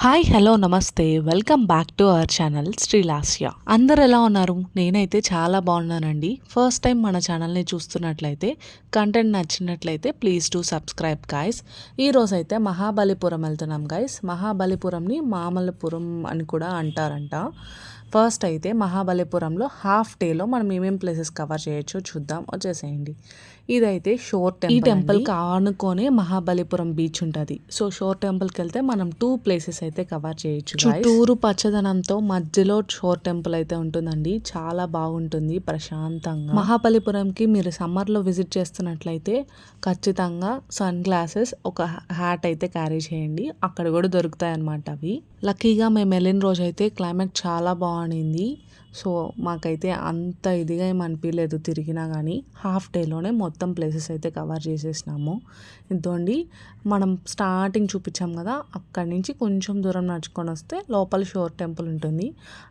Hi hello namaste welcome back to our channel Srilasya. అందరు ఎలా ఉన్నారు? నేనైతే చాలా బాగున్నానండి. ఫస్ట్ టైం మన ఛానల్ని చూస్తున్నట్లయితే కంటెంట్ నచ్చినట్లయితే ప్లీజ్ టు సబ్స్క్రైబ్ గాయస్. ఈరోజు అయితే మహాబలిపురం వెళ్తున్నాం గాయస్. మహాబలిపురంని మామల్లపురం అని కూడా అంటారంట. ఫస్ట్ అయితే మహాబలిపురంలో హాఫ్ డేలో మనం ఏమేమి ప్లేసెస్ కవర్ చేయొచ్చో చూద్దాం, వచ్చేసేయండి. ఇదైతే షోర్ టెంపుల్. ఈ టెంపుల్ కానుకొనే మహాబలిపురం బీచ్ ఉంటుంది. సో షోర్ టెంపుల్కి వెళ్తే మనం 2 ప్లేసెస్ అయితే కవర్ చేయొచ్చు. చుట్టూరు పచ్చదనంతో మధ్యలో షోర్ టెంపుల్ అయితే ఉంటుందండి. చాలా బాగుంటుంది ప్రశాంతంగా. మహాబలిపురంకి మీరు సమ్మర్లో విజిట్ చేస్తున్నట్లయితే ఖచ్చితంగా సన్ గ్లాసెస్, ఒక హ్యాట్ అయితే క్యారీ చేయండి. అక్కడ కూడా దొరుకుతాయి అన్నమాట అవి. లక్కీగా మేము వెళ్ళిన రోజు అయితే క్లైమేట్ చాలా బాగుంది. సో మాకైతే అంత ఇదిగా ఏం అనిపించలేదు తిరిగినా కానీ. హాఫ్ డేలోనే మొత్తం ప్లేసెస్ అయితే కవర్ చేసేసినాము. ఇదండి మనం స్టార్టింగ్ చూపించాం కదా, అక్కడి నుంచి కొంచెం దూరం నడుచుకొని వస్తే లోపల షోర్ టెంపుల్ ఉంటుంది.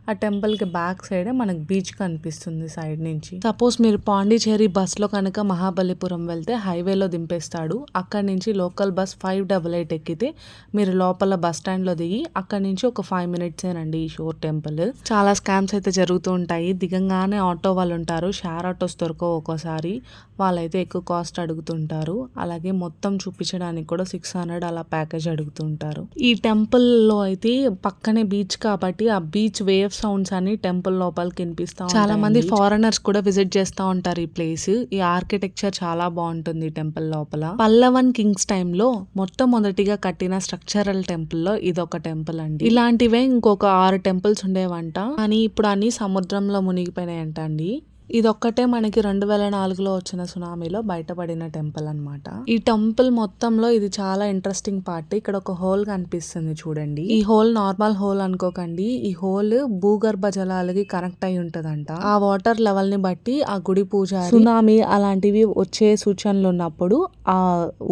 ఆ టెంపుల్కి బ్యాక్ సైడే మనకు బీచ్ కనిపిస్తుంది సైడ్ నుంచి. సపోజ్ మీరు పాండిచేరి బస్లో కనుక మహాబలిపురం వెళ్తే హైవేలో దింపేస్తాడు. అక్కడి నుంచి లోకల్ బస్ 588 ఎక్కితే మీరు లోపల బస్ స్టాండ్లో దిగి అక్కడి నుంచి ఒక 5 మినిట్సేనండి ఈ షోర్ టెంపుల్. చాలా స్కామ్స్ అయితే జరుగుతూ ఉంటాయి. దిగంగానే ఆటో వాళ్ళు ఉంటారు, షేర్ ఆటోస్ దొరకవు ఒక్కోసారి, వాళ్ళైతే ఎక్కువ కాస్ట్ అడుగుతుంటారు. అలాగే మొత్తం చూపించడానికి కూడా 600 అలా ప్యాకేజ్ అడుగుతుంటారు. ఈ టెంపుల్లో అయితే పక్కనే బీచ్ కాబట్టి ఆ బీచ్ వేవ్ సౌండ్స్ అని టెంపుల్ లోపలికి వినిపిస్తా. చాలా మంది ఫారినర్స్ కూడా విజిట్ చేస్తూ ఉంటారు ఈ ప్లేస్. ఈ ఆర్కిటెక్చర్ చాలా బాగుంటుంది టెంపుల్ లోపల. పల్లవన్ కింగ్స్ టైంలో మొట్టమొదటిగా కట్టిన స్ట్రక్చరల్ టెంపుల్లో ఇదొక టెంపుల్ అండి. ఇలాంటివే ఇంకొక 6 టెంపుల్స్ ఉండేవంట, కానీ ఇప్పుడు అన్ని సముద్రంలో మునిగిపోయినాయంట అండి. ఇదొక్కటే మనకి 2004లో వచ్చిన సునామీలో బయటపడిన టెంపుల్ అన్నమాట. ఈ టెంపుల్ మొత్తంలో ఇది చాలా ఇంట్రెస్టింగ్ పార్ట్. ఇక్కడ ఒక హోల్ కనిపిస్తుంది చూడండి. ఈ హోల్ నార్మల్ హోల్ అనుకోకండి. ఈ హోల్ భూగర్భ జలాలకి కనెక్ట్ అయి ఉంటదంట. ఆ వాటర్ లెవెల్ ని బట్టి ఆ గుడి పూజారి సునామీ అలాంటివి వచ్చే సూచనలు ఉన్నప్పుడు ఆ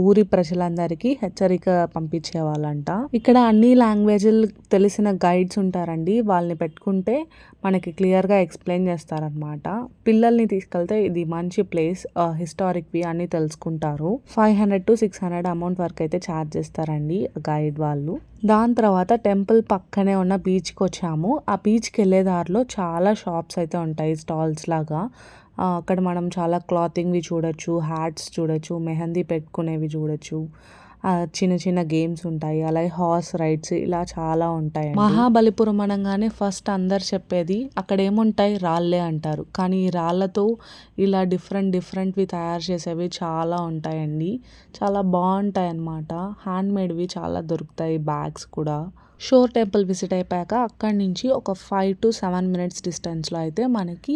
ఊరి ప్రజలందరికీ హెచ్చరిక పంపించే వాళ్ళంట. ఇక్కడ అన్ని లాంగ్వేజ్లు తెలిసిన గైడ్స్ ఉంటారండి. వాళ్ళని పెట్టుకుంటే మనకి క్లియర్గా ఎక్స్ప్లెయిన్ చేస్తారనమాట. పిల్లల్ని తీసుకెళ్తే ఇది మంచి ప్లేస్, హిస్టారిక్వి అన్ని తెలుసుకుంటారు. 500 to 600 అమౌంట్ వరకు అయితే ఛార్జ్ చేస్తారండి గైడ్ వాళ్ళు. దాని తర్వాత టెంపుల్ పక్కనే ఉన్న బీచ్కి వచ్చాము. ఆ బీచ్కి వెళ్ళే దారిలో చాలా షాప్స్ అయితే ఉంటాయి, స్టాల్స్ లాగా. అక్కడ మనం చాలా క్లాతింగ్వి చూడొచ్చు, హ్యాట్స్ చూడొచ్చు, మెహందీ పెట్టుకునేవి చూడొచ్చు, చిన్న చిన్న గేమ్స్ ఉంటాయి, అలాగే హార్స్ రైడ్స్, ఇలా చాలా ఉంటాయి. మహాబలిపురం అనగానే ఫస్ట్ అందరు చెప్పేది అక్కడ ఏముంటాయి, రాళ్ళే అంటారు. కానీ ఈ రాళ్ళతో ఇలా డిఫరెంట్వి తయారు చేసేవి చాలా ఉంటాయండి. చాలా బాగుంటాయి అన్నమాట. హ్యాండ్ మేడ్వి చాలా దొరుకుతాయి, బ్యాగ్స్ కూడా. షోర్ టెంపుల్ విజిట్ అయిపోయాక అక్కడి నుంచి ఒక 5 to 7 మినిట్స్ డిస్టెన్స్లో అయితే మనకి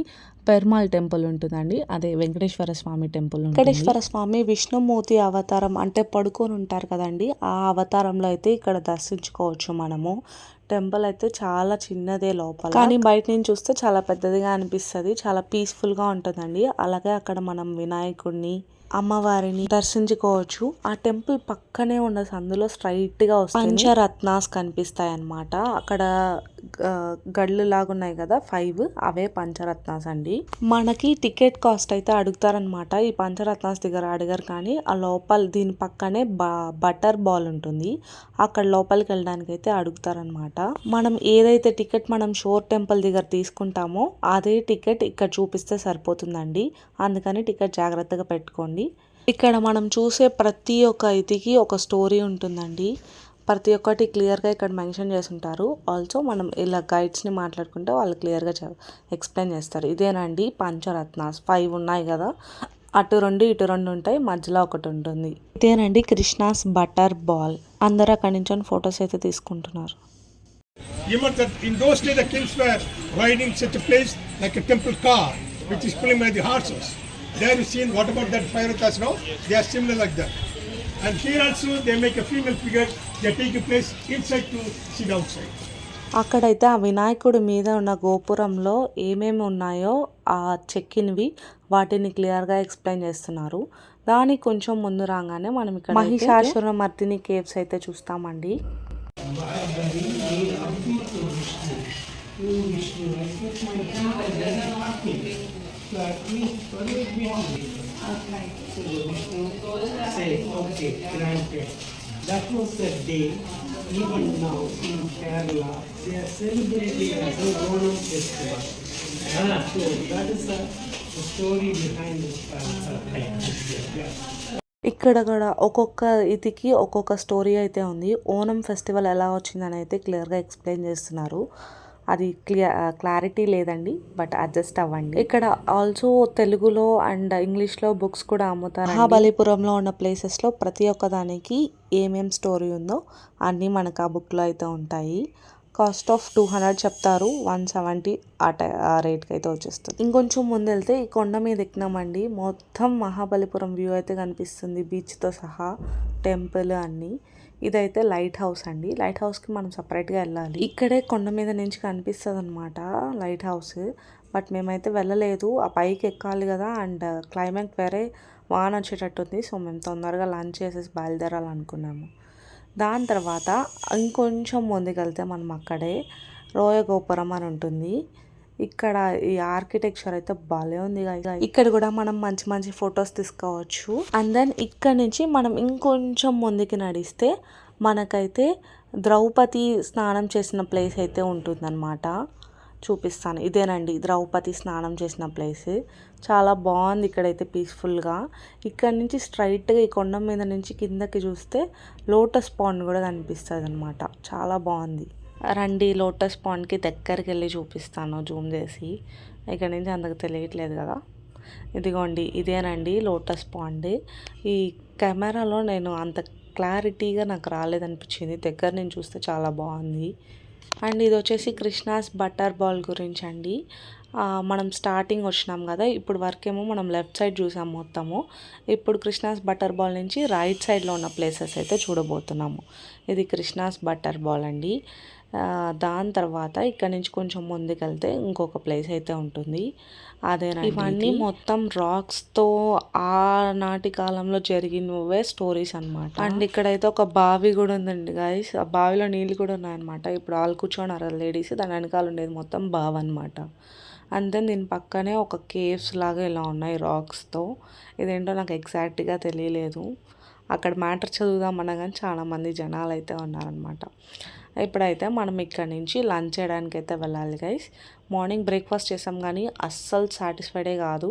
పెరుమాళ్ టెంపుల్ ఉంటుందండి. అదే వెంకటేశ్వర స్వామి టెంపుల్. వెంకటేశ్వర స్వామి విష్ణుమూర్తి అవతారం, అంటే పడుకొని ఉంటారు కదండి, ఆ అవతారంలో అయితే ఇక్కడ దర్శించుకోవచ్చు మనము. టెంపుల్ అయితే చాలా చిన్నదే లోపల, కానీ బయట నుంచి చూస్తే చాలా పెద్దదిగా అనిపిస్తుంది. చాలా పీస్ఫుల్గా ఉంటుందండి. అలాగే అక్కడ మనం వినాయకుడిని, అమ్మవారిని దర్శించుకోవచ్చు. ఆ టెంపుల్ పక్కనే ఉన్న సందులో స్ట్రైట్గా వస్తే పంచరత్నాస్ కనిపిస్తాయి అన్నమాట. అక్కడ గళ్ళు లాగా ఉన్నాయి కదా 5, అవే పంచరత్నాస్ అండి. మనకి టికెట్ కాస్ట్ అయితే అడుగుతారనమాట. ఈ పంచరత్నాస్ దగ్గర అడిగారు, కానీ ఆ లోపల దీని పక్కనే బటర్ బాల్ ఉంటుంది, అక్కడ లోపలికి వెళ్ళడానికి అయితే అడుగుతారనమాట. మనం ఏదైతే టికెట్ మనం షోర్ టెంపుల్ దగ్గర తీసుకుంటామో అదే టికెట్ ఇక్కడ చూపిస్తే సరిపోతుందండి. అందుకని టికెట్ జాగ్రత్తగా పెట్టుకోండి. ఇక్కడ మనం చూసే ప్రతి ఒక్క ఇదికి ఒక స్టోరీ ఉంటుందండి. ప్రతి ఒక్కటి క్లియర్గా ఇక్కడ మెన్షన్ చేసి ఉంటారు. ఆల్సో మనం ఇలా గైడ్స్ని మాట్లాడుకుంటే వాళ్ళు క్లియర్గా ఎక్స్ప్లెయిన్ చేస్తారు. ఇదేనండి పంచరత్నాస్, 5 ఉన్నాయి కదా, అటు 2 ఇటు 2 ఉంటాయి, మధ్యలో ఒకటి ఉంటుంది. ఇదేనండి కృష్ణాస్ బటర్ బాల్. అందరూ అక్కడి నుంచి ఫొటోస్ అయితే తీసుకుంటున్నారు. In those days the kings were riding such a place like a temple car which is pulling by the horses. There you seen, what about that Pharaohs now? They are similar like that. And here also they make a female figure, they take a place inside to sit outside. అక్కడైతే ఆ వినాయకుడి మీద ఉన్న గోపురంలో ఏమేమి ఉన్నాయో ఆ చెక్కినవి వాటిని క్లియర్గా ఎక్స్ప్లెయిన్ చేస్తున్నారు. దానికి కొంచెం ముందు రాగానే మనం ఇక్కడ మహిషాసుర మర్దిని కేవ్స్ అయితే చూస్తామండి. Say, okay, granted. That was the day even now in Kerala, they are celebrating as a Onam festival. So that is the story behind this yeah. ఇక్కడ కూడా ఒక్కొక్క ఇదికి ఒక్కొక్క స్టోరీ అయితే ఉంది. ఓనం ఫెస్టివల్ ఎలా వచ్చిందని అయితే క్లియర్గా ఎక్స్ప్లెయిన్ చేస్తున్నారు. అది క్లారిటీ లేదండి, బట్ అడ్జస్ట్ అవ్వండి. ఇక్కడ ఆల్సో తెలుగులో అండ్ ఇంగ్లీష్లో బుక్స్ కూడా అమ్ముతారు. మహాబలిపురంలో ఉన్న ప్లేసెస్లో ప్రతి ఒక్క దానికి ఏమేం స్టోరీ ఉందో అన్నీ మనకు ఆ బుక్లో అయితే ఉంటాయి. కాస్ట్ ఆఫ్ 200 చెప్తారు, 170 ఆ రేట్కి అయితే వచ్చేస్తుంది. ఇంకొంచెం ముందు వెళ్తే ఈ కొండ మీద ఎక్కినామండి. మొత్తం మహాబలిపురం వ్యూ అయితే కనిపిస్తుంది, బీచ్తో సహా, టెంపుల్ అన్నీ. ఇదైతే లైట్ హౌస్ అండి. లైట్ హౌస్కి మనం సపరేట్గా వెళ్ళాలి. ఇక్కడే కొండ మీద నుంచి కనిపిస్తుంది అనమాట లైట్ హౌస్. బట్ మేమైతే వెళ్ళలేదు, ఆ పైకి ఎక్కాలి కదా, అండ్ క్లైమేట్ వేరే వాన వచ్చేటట్టుంది. సో మేము తొందరగా లంచ్ చేసేసి బయలుదేరాలనుకున్నాము. దాని తర్వాత ఇంకొంచెం ముందుకెళ్తే మనం అక్కడే రోయ గోపురం అని ఉంటుంది. ఇక్కడ ఈ ఆర్కిటెక్చర్ అయితే భలే ఉంది. ఇక్కడ కూడా మనం మంచి మంచి ఫొటోస్ తీసుకోవచ్చు. అండ్ దెన్ ఇక్కడ నుంచి మనం ఇంకొంచెం ముందుకి నడిస్తే మనకైతే ద్రౌపది స్నానం చేసిన ప్లేస్ అయితే ఉంటుందన్నమాట. చూపిస్తాను, ఇదేనండి ద్రౌపది స్నానం చేసిన ప్లేస్. చాలా బాగుంది ఇక్కడైతే పీస్ఫుల్గా. ఇక్కడ నుంచి స్ట్రైట్గా ఈ కొండ మీద నుంచి కిందకి చూస్తే లోటస్ పాండ్ కూడా కనిపిస్తుంది అనమాట. చాలా బాగుంది. రండి లోటస్ పాండ్కి దగ్గరికి వెళ్ళి చూపిస్తాను జూమ్ చేసి. ఇక్కడ నుంచి అంతకు తెలియట్లేదు కదా. ఇదిగోండి, ఇదేనండి లోటస్ పాండ్. ఈ కెమెరాలో నేను అంత క్లారిటీగా నాకు రాలేదనిపించింది, దగ్గర నుంచి చూస్తే చాలా బాగుంది. అండ్ ఇది వచ్చేసి కృష్ణాస్ బటర్ బాల్ గురించి అండి. మనం స్టార్టింగ్ వచ్చినాం కదా, ఇప్పుడు వరకేమో మనం లెఫ్ట్ సైడ్ చూసాం మొత్తము. ఇప్పుడు కృష్ణాస్ బటర్ బాల్ నుంచి రైట్ సైడ్లో ఉన్న ప్లేసెస్ అయితే చూడబోతున్నాము. ఇది కృష్ణాస్ బటర్ బాల్ అండి. దాని తర్వాత ఇక్కడ నుంచి కొంచెం ముందుకెళ్తే ఇంకొక ప్లేస్ అయితే ఉంటుంది. అదేనండి, ఇవన్నీ మొత్తం రాక్స్తో ఆనాటి కాలంలో జరిగినవే స్టోరీస్ అనమాట. అండ్ ఇక్కడైతే ఒక బావి కూడా ఉందండి గైస్. ఆ బావిలో నీళ్ళు కూడా ఉన్నాయన్నమాట. ఇప్పుడు వాళ్ళు కూర్చోన్నారు లేడీస్, దాని వెనకాల ఉండేది మొత్తం బావి అనమాట. అండ్ దెన్ దీని పక్కనే ఒక కేవ్స్ లాగా ఇలా ఉన్నాయి రాక్స్తో. ఇదేంటో నాకు ఎగ్జాక్ట్గా తెలియలేదు. అక్కడ మ్యాటర్ చదువుదామన్నా కానీ చాలామంది జనాలు అయితే ఉన్నారనమాట. ఇప్పుడైతే మనం ఇక్కడ నుంచి లంచ్ చేయడానికి అయితే వెళ్ళాలి గైస్. మార్నింగ్ బ్రేక్ఫాస్ట్ చేసాం కానీ అస్సలు సాటిస్ఫైడే కాదు.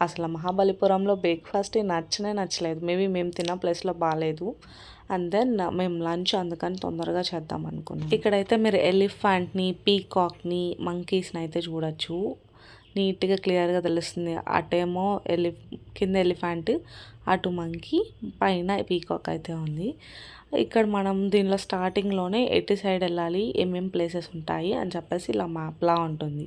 అసలు మహాబలిపురంలో బ్రేక్ఫాస్ట్ నచ్చలేదు. మేబీ మేము తిన్న ప్లేస్లో బాగాలేదు. అండ్ దెన్ మేము లంచ్ అందుకని తొందరగా చేద్దాం అనుకున్నాం. ఇక్కడైతే మీరు ఎలిఫెంట్ని, పీకాక్ని, మంకీస్ని అయితే చూడొచ్చు. నీట్గా క్లియర్గా తెలుస్తుంది. అటేమో కింద ఎలిఫెంట్, అటు మంకీ, పైన పీకాక్ అయితే ఉంది. ఇక్కడ మనం దీనిలో స్టార్టింగ్లోనే ఎటు సైడ్ వెళ్ళాలి, ఏమేమి ప్లేసెస్ ఉంటాయి అని చెప్పేసి ఇలా మ్యాప్లా ఉంటుంది.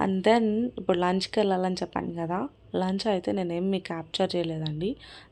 అండ్ దెన్ ఇప్పుడు లంచ్కి వెళ్ళాలని చెప్పాను కదా, లంచ్ అయితే నేనేం మీకు క్యాప్చర్ చేయలేదండి,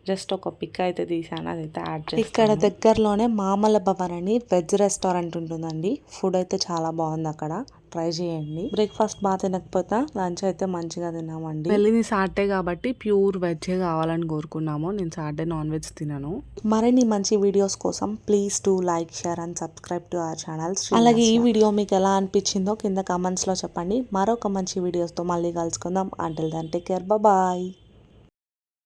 జస్ట్ ఒక పిక్ అయితే తీసాను, అదైతే యాడ్ చేస్తాను. ఇక్కడ దగ్గరలోనే మామల భవన్ అని వెజ్ రెస్టారెంట్ ఉంటుందండి. ఫుడ్ అయితే చాలా బాగుంది, అక్కడ ట్రై చేయండి. బ్రేక్ఫాస్ట్ బాగా తినకపోతే లంచ్ అయితే మంచిగా తిన్నామండి. వెళ్ళింది సాటర్డే కాబట్టి ప్యూర్ వెజ్ కావాలని కోరుకున్నాము. నేను సాటర్డే నాన్ వెజ్ తినను. మరిన్ని మంచి వీడియోస్ కోసం please to like, share and subscribe to our channel. అలాగే ఈ వీడియో మీకు ఎలా అనిపించిందో కింద కామెంట్స్లో చెప్పండి. మరొక మంచి వీడియోస్తో మళ్ళీ కలుసుకుందాం. Until then take care, bye.